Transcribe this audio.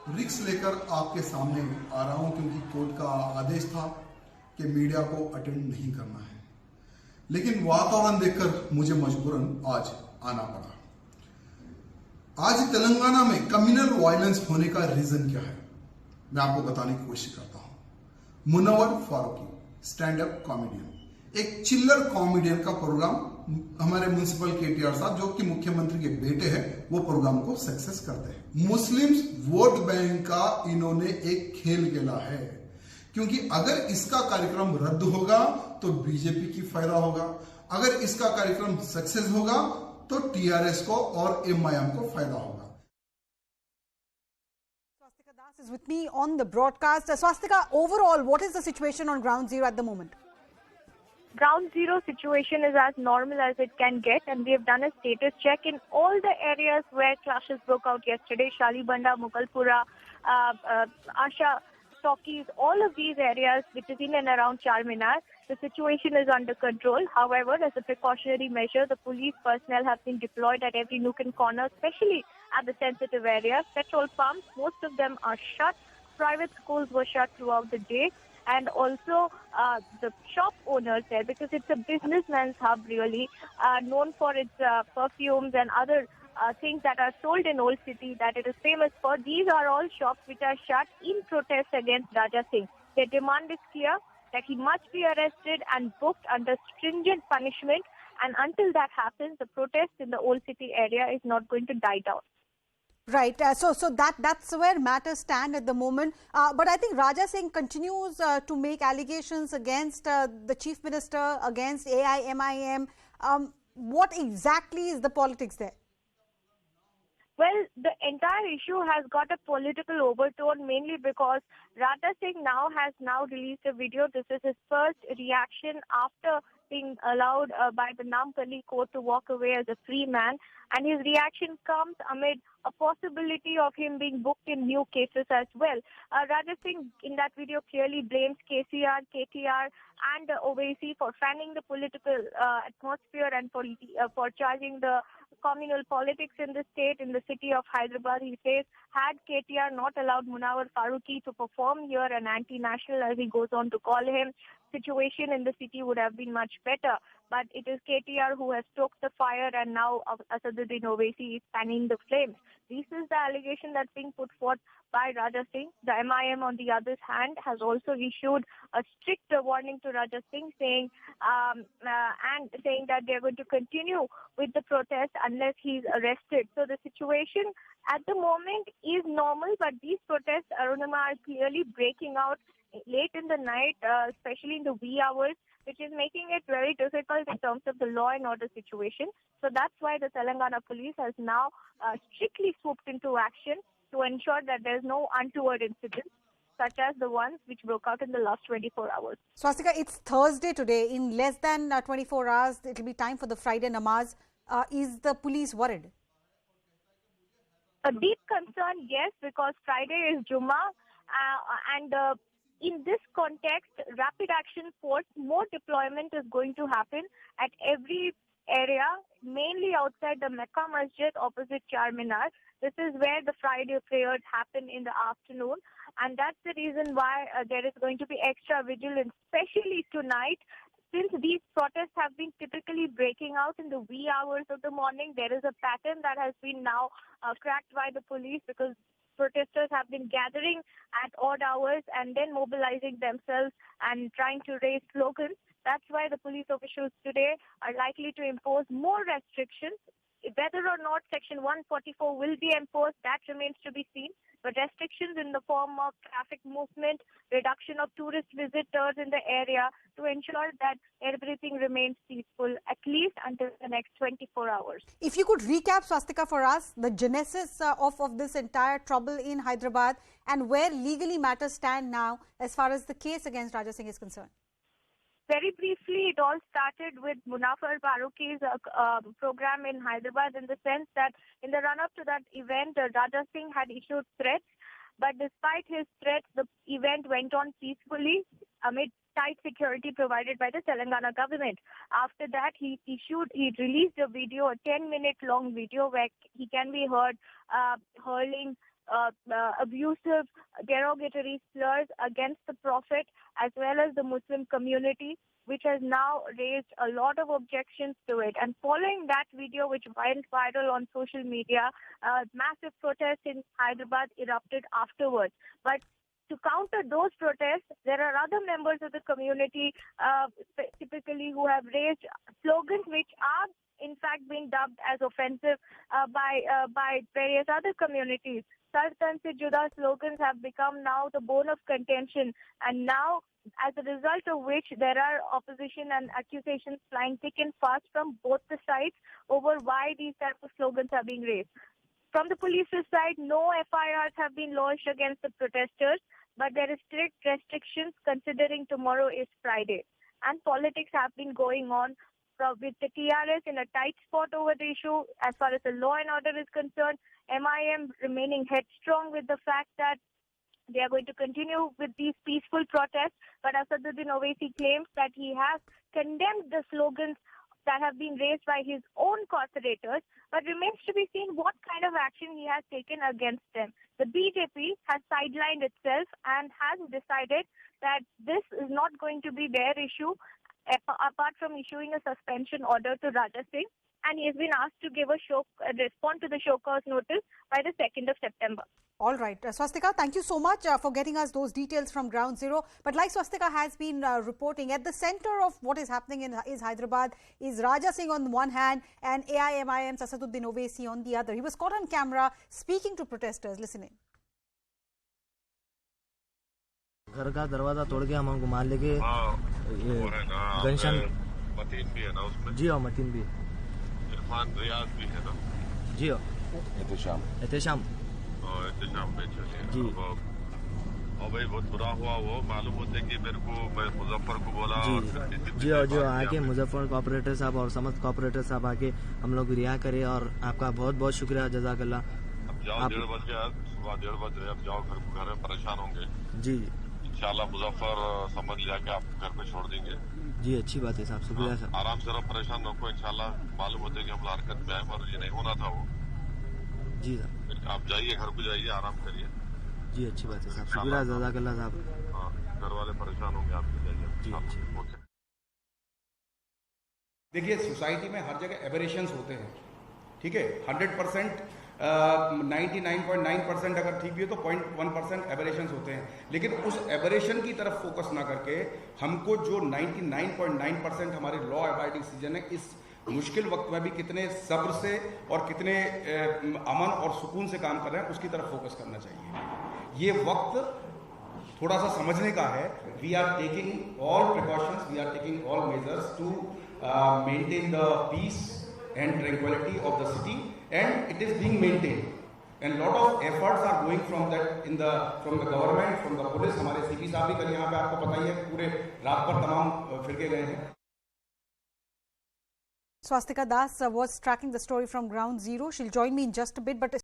रिक्स लेकर आपके सामने आ रहा हूं क्योंकि कोर्ट का आदेश था कि मीडिया को अटेंड नहीं करना है, लेकिन वातावरण देखकर मुझे मजबूरन आज आना पड़ा। आज तेलंगाना में कम्युनल वायलेंस होने का रीजन क्या है, मैं आपको बताने की कोशिश करता हूं। Munawar Faruqui, stand up comedian, एक चिल्लर कॉमेडियन का प्रोग्राम हमारे म्युनिसिपल केटीआर साहब जो कि मुख्यमंत्री के बेटे हैं, वो प्रोग्राम को सक्सेस करते हैं। मुस्लिम्स वोट बैंक का इन्होंने एक खेल खेला है, क्योंकि अगर इसका कार्यक्रम रद्द होगा तो बीजेपी की फायदा होगा, अगर इसका कार्यक्रम सक्सेस होगा तो टीआरएस को और एमआईएम को फायदा होगा। Swastika Das is with me on the broadcast. Swastika, overall, what is the situation on ground zero at the moment? Ground zero situation is as normal as it can get, and we have done a status check in all the areas where clashes broke out yesterday. Shalibanda, Mukalpura, Asha, Stockies, all of these areas which is in and around Charminar, the situation is under control. However, as a precautionary measure, the police personnel have been deployed at every nook and corner, especially at the sensitive areas. Petrol pumps, most of them are shut. Private schools were shut throughout the day. And also the shop owners there, because it's a businessman's hub really, known for its perfumes and other things that are sold in Old City that it is famous for. These are all shops which are shut in protest against Raja Singh. Their demand is clear that he must be arrested and booked under stringent punishment, and until that happens, the protest in the Old City area is not going to die down. Right. So that's where matters stand at the moment. But I think Raja Singh continues to make allegations against the Chief Minister, against AIMIM. What exactly is the politics there? Well, the entire issue has got a political overtone, mainly because Raja Singh has released a video. This is his first reaction after being allowed by the Nampally court to walk away as a free man. And his reaction comes amid a possibility of him being booked in new cases as well. Raja Singh in that video clearly blames KCR, KTR and Owaisi for fanning the political atmosphere and for charging the communal politics in the state, in the city of Hyderabad. He says, had KTR not allowed Munawar Farooqi to perform here, an anti-national as he goes on to call him, situation in the city would have been much better. But it is KTR who has stoked the fire, and now Asaduddin Owaisi is fanning the flames. This is the allegation that's being put forth by Raja Singh. The MIM, on the other hand, has also issued a strict warning to Raja Singh, saying that they're going to continue with the protest unless he's arrested. So the situation at the moment is normal, but these protests, Arunima, are clearly breaking out late in the night, especially in the wee hours, which is making it very difficult in terms of the law and order situation. So that's why the Telangana police has now strictly swooped into action to ensure that there's no untoward incidents such as the ones which broke out in the last 24 hours. Swastika, it's Thursday today. In less than 24 hours, it will be time for the Friday namaz. Is the police worried? A deep concern, yes, because Friday is Jummah, and in this context, rapid action force, more deployment is going to happen at every area, mainly outside the Mecca Masjid opposite Charminar. This is where the Friday prayers happen in the afternoon, and that's the reason why there is going to be extra vigilance, especially tonight. Since these protests have been typically breaking out in the wee hours of the morning, there is a pattern that has been now cracked by the police, because protesters have been gathering at odd hours and then mobilizing themselves and trying to raise slogans. That's why the police officials today are likely to impose more restrictions. Whether or not Section 144 will be imposed, that remains to be seen. But restrictions in the form of traffic movement, reduction of tourist visitors in the area to ensure that everything remains peaceful, at least until the next 24 hours. If you could recap, Swastika, for us, the genesis of this entire trouble in Hyderabad and where legally matters stand now as far as the case against Raja Singh is concerned. Very briefly, it all started with Munawar Farooqi's program in Hyderabad, in the sense that in the run-up to that event, Raja Singh had issued threats. But despite his threats, the event went on peacefully amid tight security provided by the Telangana government. After that, he released a video, a 10-minute long video, where he can be heard hurling abusive, derogatory slurs against the Prophet as well as the Muslim community, which has now raised a lot of objections to it. And following that video, which went viral on social media, massive protests in Hyderabad erupted afterwards. But to counter those protests, there are other members of the community, typically who have raised slogans which are in fact being dubbed as offensive by various other communities. Sartan se juda slogans have become now the bone of contention, and now as a result of which there are opposition and accusations flying thick and fast from both the sides over why these types of slogans are being raised. From the police's side, no FIRs have been lodged against the protesters, but there is strict restrictions considering tomorrow is Friday. And politics have been going on with the TRS in a tight spot over the issue as far as the law and order is concerned. MIM remaining headstrong with the fact that they are going to continue with these peaceful protests. But Asaduddin Owaisi claims that he has condemned the slogans that have been raised by his own corporators, but remains to be seen what kind of action he has taken against them. The BJP has sidelined itself and has decided that this is not going to be their issue, apart from issuing a suspension order to Raja Singh, and he has been asked to give respond to the show cause notice by the 2nd of September. All right. Swastika, thank you so much for getting us those details from Ground Zero. But like Swastika has been reporting, at the center of what is happening is Hyderabad is Raja Singh on one hand and AIMIM's Asaduddin Owaisi on the other. He was caught on camera speaking to protesters. Listen in. घर का दरवाजा तोड़ के हम हमको मार लेके गनशन मतीन भी है ना उसमें। जी हाँ, मतीन भी, इरफान रियाज भी है ना। जी हाँ, एहतेशाम में चले जी। और भाई बहुत बुरा हुआ, वो मालूम होते कि मेरे को, मैं मुजफ्फर को बोला जी हाँ, जो आके मुजफ्फर कॉपरेटर साहब और समस्त कॉपरेटर साहब आके हम लोग रिहा करे, और आपका बहुत बहुत शुक्रिया, जज़ाकल्लाह। अब जाओ, 1:30 बज गया, सुबह 1:30 बज रहे, अब जाओ घर में, परेशान होंगे जी। इंशाल्लाह मुजफ्फर समझ लिया कि आप घर पे छोड़ देंगे जी। अच्छी बात है साहब, शुक्रिया साहब। आराम से रहो, परेशान रखो, इंशाल्लाह मालूम होते कि हम हरकत में आए, मगर ये नहीं होना था वो। जी साहब, आप जाइए, घर पे जाइए, आराम करिए। जी अच्छी बात है साहब, शुक्रिया, जज़ाकल्लाह साहब। घर वाले परेशान होंगे, आप जाइए जी। ओके। देखिए, सोसाइटी में हर जगह एबरेशंस होते हैं, ठीक है। 100% 99.9% अगर ठीक भी हो तो 0.1% एबरेशंस होते हैं, लेकिन उस एबरेशन की तरफ फोकस ना करके हमको जो 99.9% हमारे लॉ अबाइडिंग सिटीजन है, इस मुश्किल वक्त में भी कितने सब्र से और कितने अमन और सुकून से काम कर रहे हैं, उसकी तरफ फोकस करना चाहिए। ये वक्त थोड़ा सा समझने का है। We are taking all precautions, we are taking all measures to maintain the peace and tranquility of the city, and it is being maintained, and lot of efforts are going from the government, from the police. हमारे CP साहब भी कल यहाँ पे आपको पता ही है, पूरे रात भर तमाम फिरके गए हैं। Swastika Das was tracking the story from Ground Zero. She'll join me in just a bit, but